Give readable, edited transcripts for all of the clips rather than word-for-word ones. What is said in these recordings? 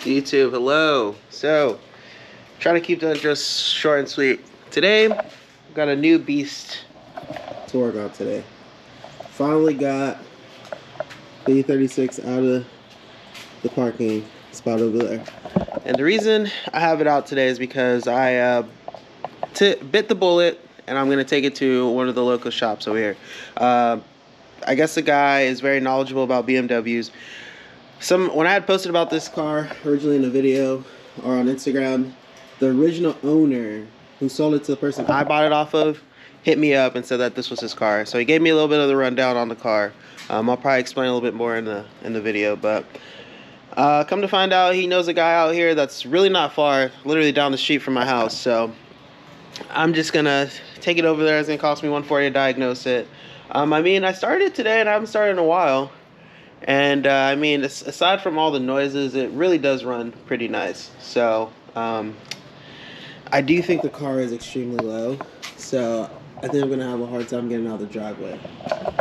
YouTube, hello. So, trying to keep that just short and sweet. Today, got a new beast to work on today. Finally got the E36 out of the parking spot over there. And the reason I have it out today is because I bit the bullet and I'm going to take it to one of the local shops over here. I guess the guy is very knowledgeable about BMWs. When I had posted about this car originally in a video or on Instagram, the original owner who sold it to the person I bought it off of hit me up and said that this was his car. So he gave me a little bit of the rundown on the car. I'll probably explain a little bit more in the video, but come to find out, he knows a guy out here that's really not far, literally down the street from my house. So I'm just gonna take it over there. It's gonna cost me $140 to diagnose it. I mean, I started it today and I haven't started in a while. And I mean, aside from all the noises, it really does run pretty nice. So I do think the car is extremely low. So I think I'm gonna have a hard time getting out of the driveway.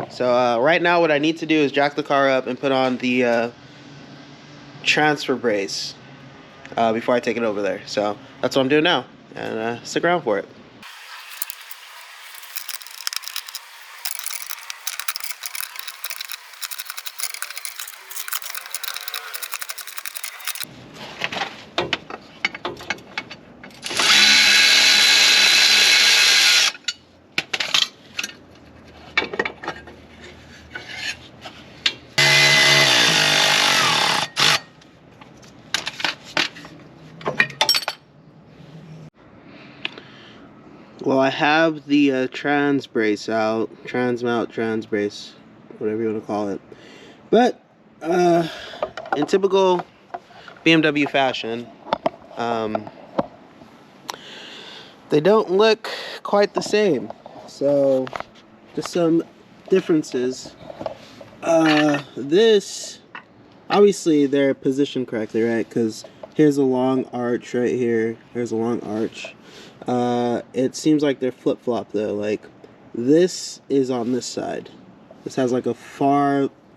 So right now what I need to do is jack the car up and put on the transfer brace before I take it over there. So that's what I'm doing now, and stick around for it. Well, I have the trans brace out, trans brace, whatever you want to call it. But in typical BMW fashion, they don't look quite the same. So just some differences. This, obviously they're positioned correctly, right? Because here's a long arch right here. Here's a long arch. It seems like they're flip-flop though. Like this is on this side. This has like a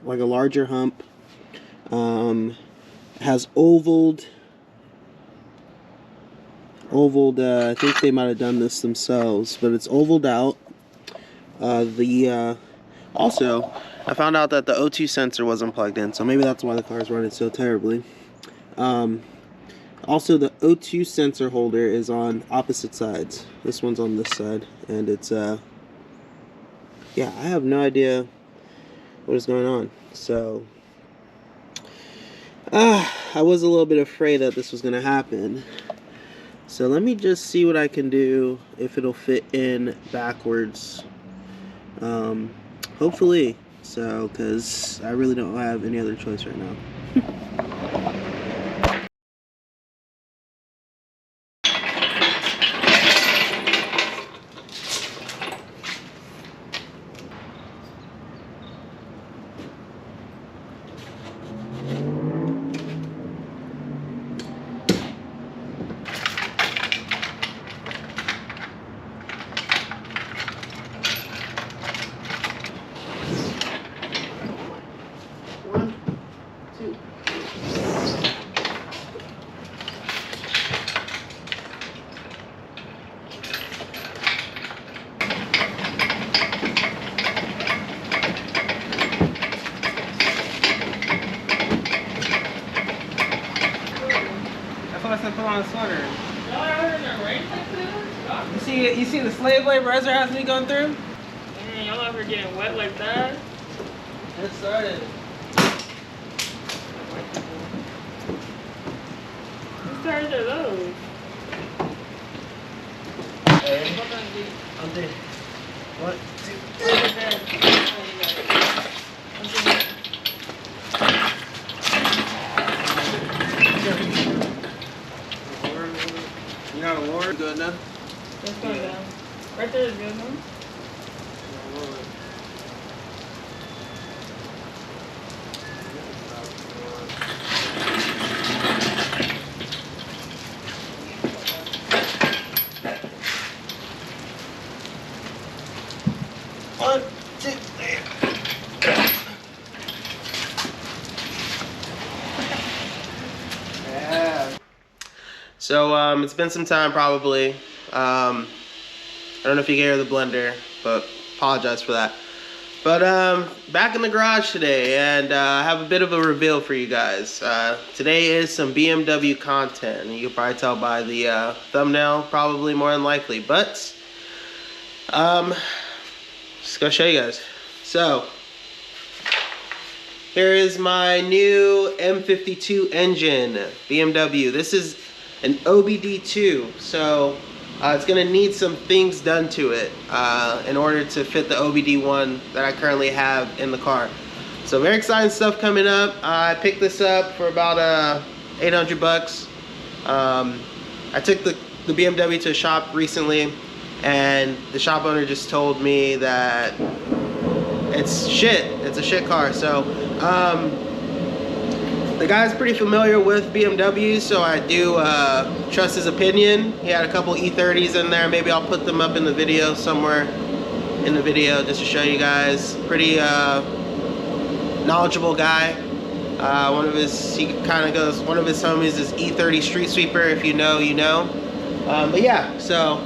larger hump. Has ovaled. I think they might have done this themselves, but it's ovaled out. Also, I found out that the O2 sensor wasn't plugged in, so maybe that's why the car's running so terribly. Also, the O2 sensor holder is on opposite sides. This one's on this side, and it's, yeah, I have no idea what is going on. So, I was a little bit afraid that this was going to happen. So let me just see what I can do, if it'll fit in backwards. Hopefully, so, because I really don't have any other choice right now. I put on a sweater. You see the slave labor Ezra has me going through? Man, y'all ever getting wet like that? It started. Whose tires are those? Hey, I'm dead. 1, 2. You got a ward? Good enough? Let's go down. Right there is good, huh? One, two, yeah. So it's been some time probably. I don't know if you can hear the blender, but apologize for that. But back in the garage today, and I have a bit of a reveal for you guys. Today is some BMW content. You can probably tell by the thumbnail, probably more than likely. But just gonna show you guys. So here is my new M52 engine, BMW. This is an OBD2, so it's gonna need some things done to it in order to fit the OBD1 that I currently have in the car. So very exciting stuff coming up. I picked this up for about 800 bucks. I took the BMW to a shop recently, and the shop owner just told me that it's shit. It's a shit car. So the guy's pretty familiar with BMW, so I do trust his opinion. He had a couple E30s in there. Maybe I'll put them up in the video somewhere in the video just to show you guys. Pretty knowledgeable guy. One of his homies is E30 Street Sweeper. If you know, you know. But yeah, so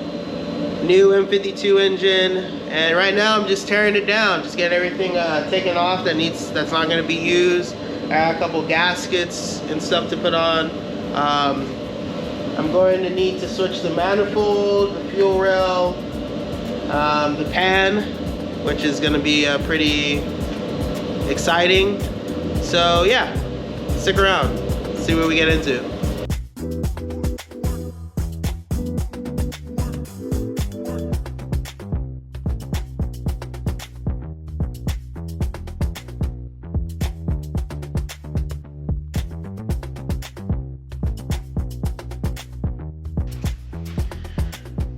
new M52 engine, and right now I'm just tearing it down, just getting everything taken off that's not going to be used. I got a couple gaskets and stuff to put on. I'm going to need to switch the manifold, the fuel rail, the pan, which is going to be pretty exciting. So yeah, stick around, see what we get into.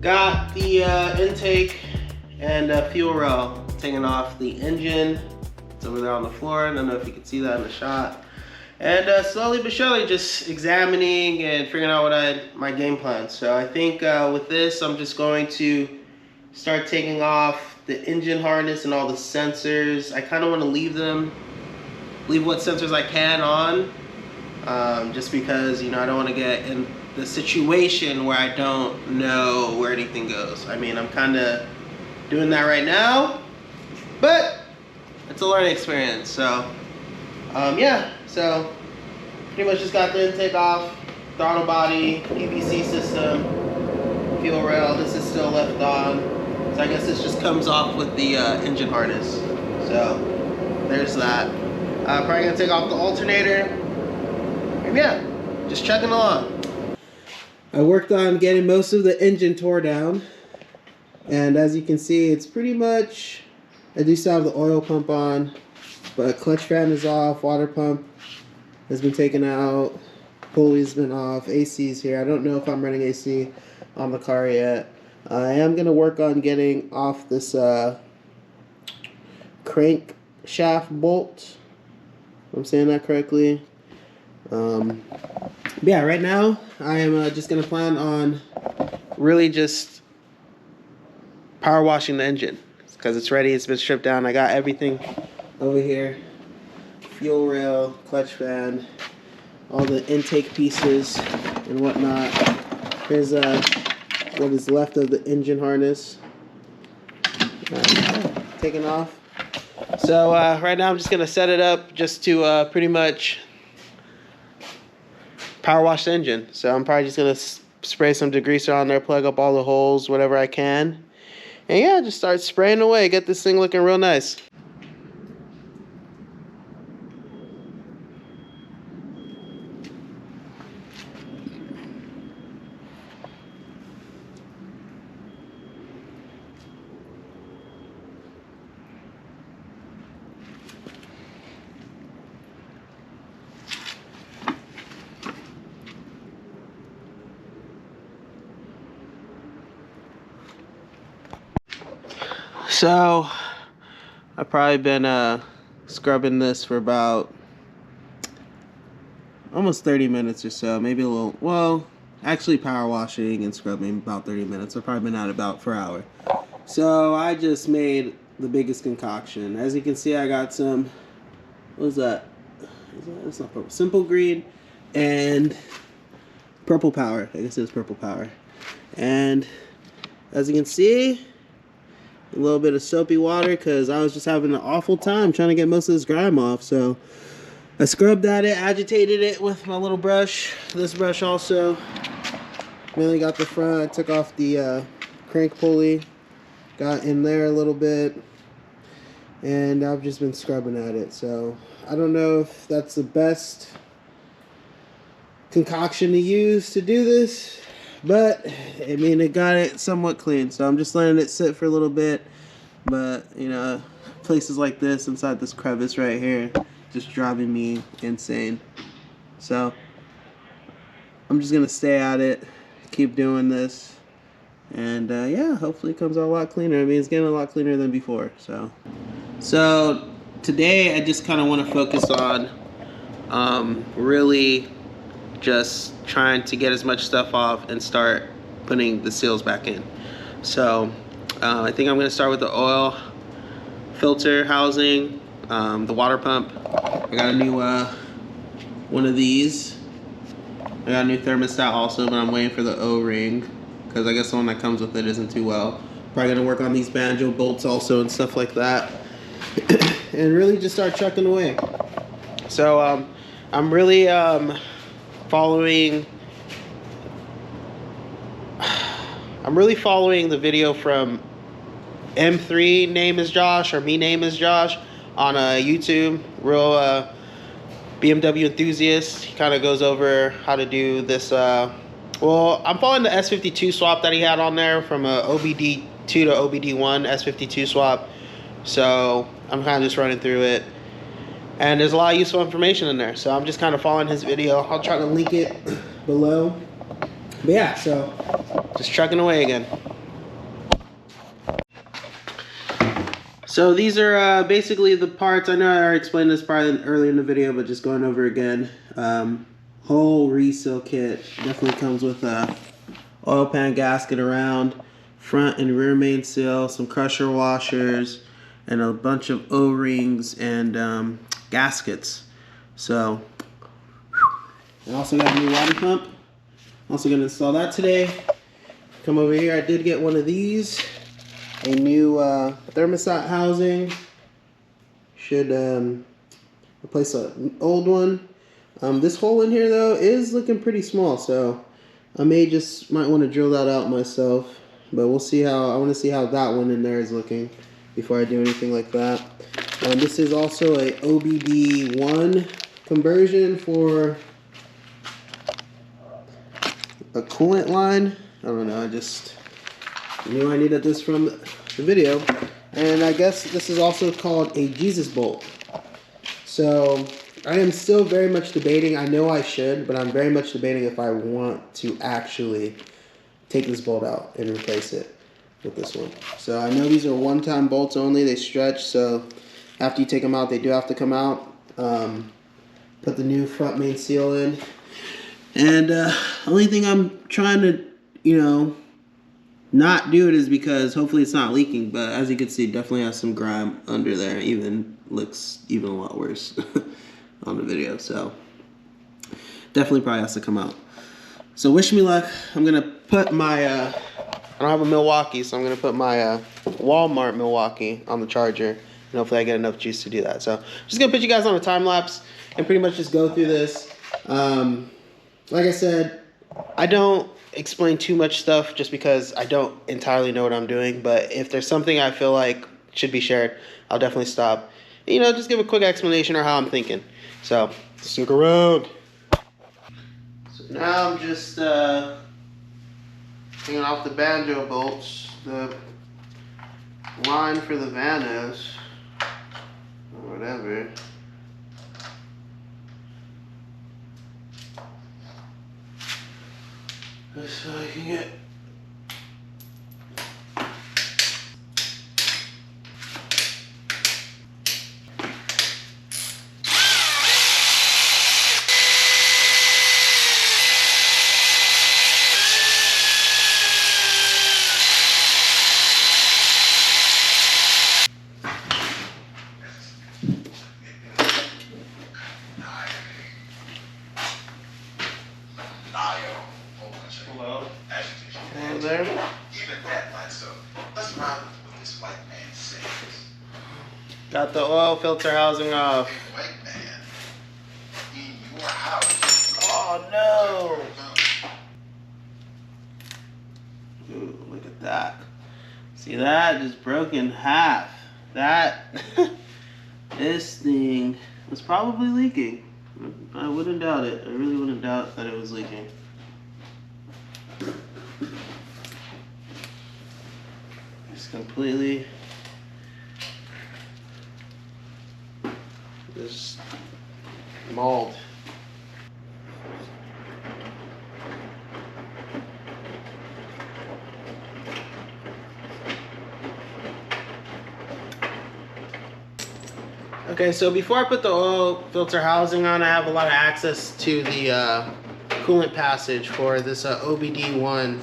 Got the intake and fuel rail taken off the engine. It's over there on the floor. I don't know if you can see that in the shot. And slowly but surely just examining and figuring out what my game plan. So I think with this, I'm just going to start taking off the engine harness and all the sensors. I kind of want to leave what sensors I can on, just because, you know, I don't want to get in the situation where I don't know where anything goes. I mean, I'm kind of doing that right now, but it's a learning experience. So yeah, so pretty much just got the intake off, throttle body, PVC system, fuel rail. This is still left on, so I guess this just comes off with the engine harness. So there's that. Probably gonna take off the alternator, and yeah, just checking along. I worked on getting most of the engine tore down, and as you can see, it's pretty much, I do still have the oil pump on, but clutch fan is off, water pump has been taken out, pulley's been off, AC's here. I don't know if I'm running AC on the car yet. I am going to work on getting off this crank shaft bolt, if I'm saying that correctly. Yeah, right now I am just gonna plan on really just power washing the engine because it's ready. It's been stripped down. I got everything over here: fuel rail, clutch fan, all the intake pieces and whatnot. Here's what is left of the engine harness taken off. So right now I'm just gonna set it up just to pretty much power wash the engine. So I'm probably just gonna spray some degreaser on there, plug up all the holes, whatever I can, and yeah, just start spraying away, get this thing looking real nice. So I've probably been scrubbing this for about almost 30 minutes or so, maybe a little, well, actually power washing and scrubbing about 30 minutes. I've probably been at about for an hour. So I just made the biggest concoction. As you can see, I got some, what is that? That's not purple. Simple Green and purple power. I guess it's purple power. And as you can see, a little bit of soapy water because I was just having an awful time trying to get most of this grime off. So I scrubbed at it, agitated it with my little brush. This brush also. Mainly got the front. I took off the crank pulley, got in there a little bit, and I've just been scrubbing at it. So I don't know if that's the best concoction to use to do this, but I mean, it got it somewhat clean. So I'm just letting it sit for a little bit. But you know, places like this inside this crevice right here just driving me insane. So I'm just gonna stay at it, keep doing this, and yeah, hopefully it comes out a lot cleaner. I mean, it's getting a lot cleaner than before. So today I just kind of want to focus on really just trying to get as much stuff off and start putting the seals back in. So I think I'm going to start with the oil filter housing, the water pump. I got a new one of these. I got a new thermostat also, but I'm waiting for the O-ring because I guess the one that comes with it isn't too well. Probably going to work on these banjo bolts also and stuff like that. And really just start chucking away. So I'm really following the video from M3 name is Josh, or me name is Josh, on YouTube. Real BMW enthusiast. He kind of goes over how to do this. Well, I'm following the S52 swap that he had on there from a OBD2 to OBD1 S52 swap. So I'm kind of just running through it. And there's a lot of useful information in there. So I'm just kind of following his video. I'll try to link it below. But yeah, so just trucking away again. So these are basically the parts. I know I already explained this probably earlier in the video, but just going over again. Whole reseal kit. Definitely comes with a oil pan gasket around, front and rear main seal, some crusher washers, and a bunch of O-rings and gaskets. So, I also got a new water pump. Also gonna install that today. Come over here, I did get one of these. A new thermostat housing. Should replace an old one. This hole in here though is looking pretty small, so I might want to drill that out myself. But we'll see how, I want to see how that one in there is looking before I do anything like that. This is also a OBD1 conversion for a coolant line. I don't know, I just knew I needed this from the video. And I guess this is also called a Jesus bolt. So I am still very much debating. I know I should, but I'm very much debating if I want to actually take this bolt out and replace it with this one. So I know these are one-time bolts only. They stretch, so after you take them out, they do have to come out. Put the new front main seal in. And only thing I'm trying to, you know, not do it is because hopefully it's not leaking. But as you can see, definitely has some grime under there. Even looks even a lot worse on the video. So definitely probably has to come out. So wish me luck. I'm gonna put my I don't have a Milwaukee, so I'm gonna put my Walmart Milwaukee on the charger, and hopefully I get enough juice to do that. So I'm just gonna put you guys on a time lapse and pretty much just go through this. Like I said, I don't explain too much stuff just because I don't entirely know what I'm doing. But if there's something I feel like should be shared, I'll definitely stop. You know, just give a quick explanation or how I'm thinking. So stick around. So now I'm just hanging off the banjo bolts, the line for the vanos, or whatever. Just so I can get there. Even that might so. Let's round what this white man says. Got the oil filter housing off. Hey, white man, in your house. Oh no! Ooh, look at that. See that? Just broke in half. That, this thing was probably leaking. I wouldn't doubt it. I really wouldn't doubt that it was leaking. It's completely just mauled. Okay, so before I put the oil filter housing on, I have a lot of access to the coolant passage for this OBD1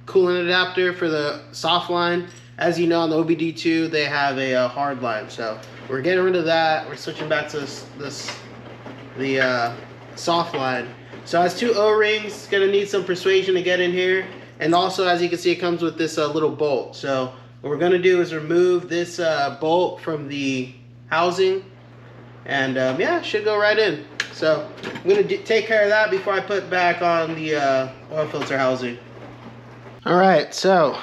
coolant adapter for the soft line. As you know, on the OBD2 they have a hard line, so we're getting rid of that. We're switching back to the soft line. So it has two O-rings. It's gonna need some persuasion to get in here, and also, as you can see, it comes with this little bolt. So what we're gonna do is remove this bolt from the housing, and yeah, it should go right in. So I'm gonna take care of that before I put back on the oil filter housing. All right, so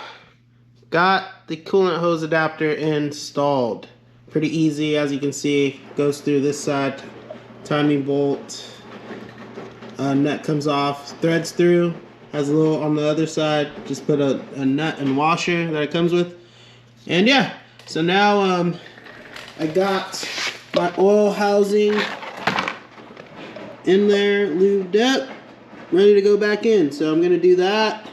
got the coolant hose adapter installed. Pretty easy, as you can see. Goes through this side, timing bolt, nut comes off, threads through, has a little on the other side. Just put a nut and washer that it comes with. And yeah, so now I got my oil housing in there, lubed up, ready to go back in. So I'm gonna do that.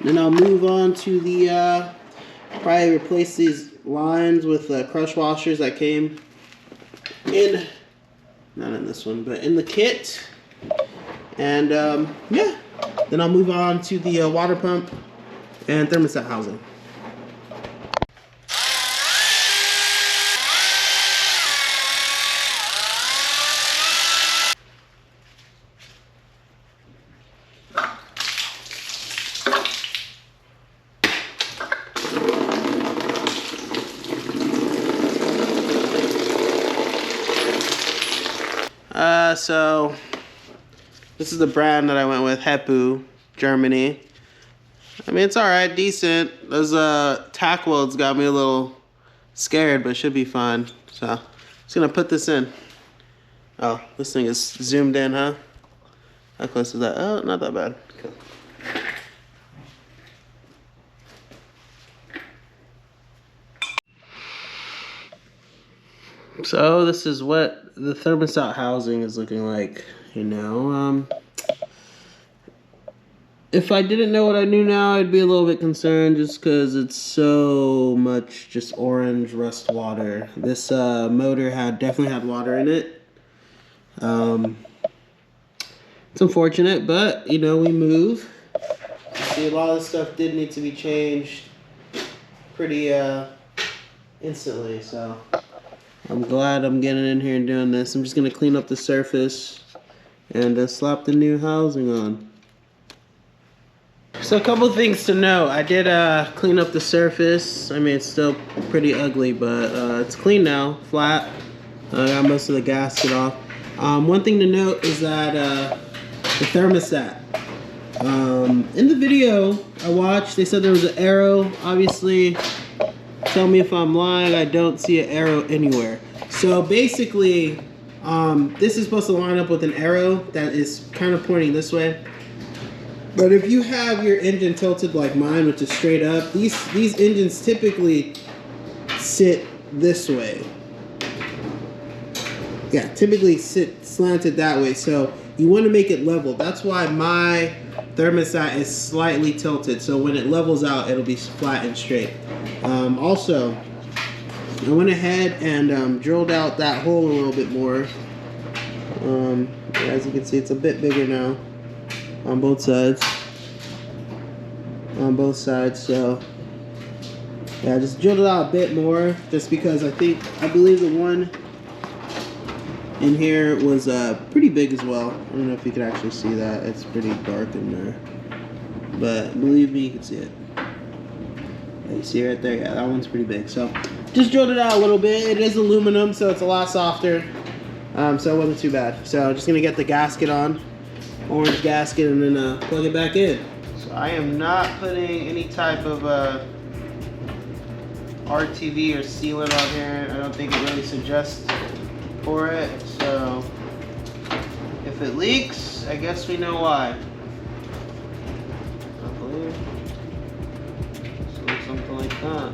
Then I'll move on to the, probably replace these lines with crush washers that came in, not in this one, but in the kit. And yeah, then I'll move on to the water pump and thermostat housing. So this is the brand that I went with, Hepu, Germany. I mean, it's all right, decent. Those tack welds got me a little scared, but it should be fine. So I'm just gonna put this in. Oh, this thing is zoomed in, huh? How close is that? Oh, not that bad. Cool. So this is what the thermostat housing is looking like, you know. If I didn't know what I knew now, I'd be a little bit concerned just because it's so much just orange rust water. This motor definitely had water in it. It's unfortunate, but you know, we move. See, a lot of this stuff did need to be changed pretty instantly, so I'm glad I'm getting in here and doing this. I'm just gonna clean up the surface and slap the new housing on. So a couple of things to know. I did clean up the surface. I mean, it's still pretty ugly, but it's clean now, flat. I got most of the gasket off. One thing to note is that the thermostat. In the video I watched, they said there was an arrow. Obviously, tell me if I'm lying, I don't see an arrow anywhere. So basically, this is supposed to line up with an arrow that is kind of pointing this way. But if you have your engine tilted like mine, which is straight up, these engines typically sit this way. Yeah, typically sit slanted that way. So you want to make it level. That's why my thermostat is slightly tilted. So when it levels out, it'll be flat and straight. Also, I went ahead and drilled out that hole a little bit more. As you can see, it's a bit bigger now on both sides. So yeah, I just drilled it out a bit more just because I believe the one in here was pretty big as well. I don't know if you can actually see that. It's pretty dark in there. but believe me, you can see it. You see it right there? Yeah, that one's pretty big. So just drilled it out a little bit. It is aluminum, so it's a lot softer. So it wasn't too bad. So just gonna get the gasket on, orange gasket, and then plug it back in. So I am not putting any type of RTV or sealant on here. I don't think it really suggests for it. So if it leaks, I guess we know why. I believe. So something like that.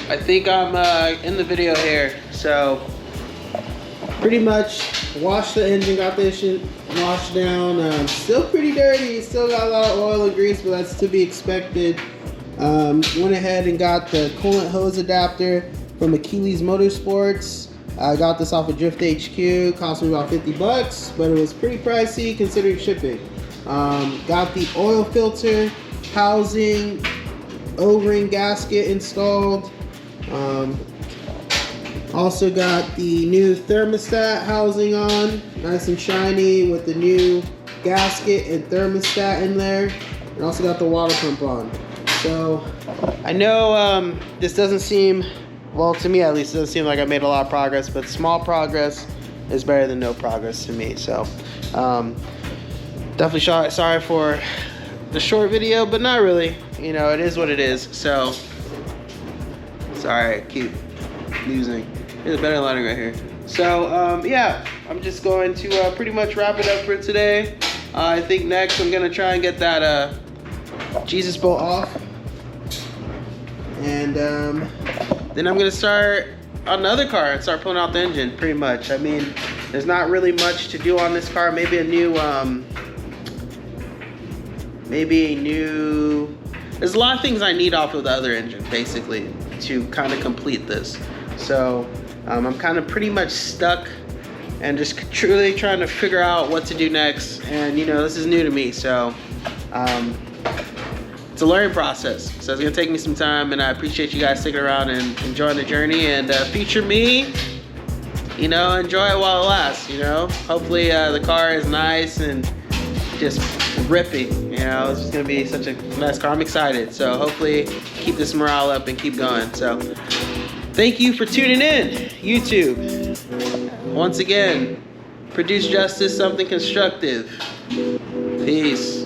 I think I'm in the video here. So pretty much washed the engine, got the engine washed down. Still pretty dirty, still got a lot of oil and grease, but that's to be expected. Went ahead and got the coolant hose adapter from Achilles Motorsports. I got this off of Drift HQ, cost me about 50 bucks, but it was pretty pricey considering shipping. Got the oil filter housing, O-ring gasket installed. Also got the new thermostat housing on, nice and shiny with the new gasket and thermostat in there. And also got the water pump on. So I know this doesn't seem, well, to me at least, it doesn't seem like I made a lot of progress, but small progress is better than no progress to me. So definitely sorry for the short video, but not really. You know, it is what it is. So sorry, I keep losing. There's a better lighting right here. So yeah, I'm just going to pretty much wrap it up for today. I think next I'm gonna try and get that Jesus bolt off, and then I'm gonna start on another car and start pulling out the engine. Pretty much. I mean, there's not really much to do on this car. Maybe a new, there's a lot of things I need off of the other engine, basically, to kind of complete this. So I'm kind of pretty much stuck and just truly trying to figure out what to do next. And you know, this is new to me, so it's a learning process. So it's gonna take me some time, and I appreciate you guys sticking around and enjoying the journey, and feature me, you know, enjoy it while it lasts, you know. Hopefully the car is nice and just ripping, you know. It's just gonna be such a nice car. I'm excited. So hopefully keep this morale up and keep going. So thank you for tuning in, YouTube. Once again, produce justice, something constructive. Peace.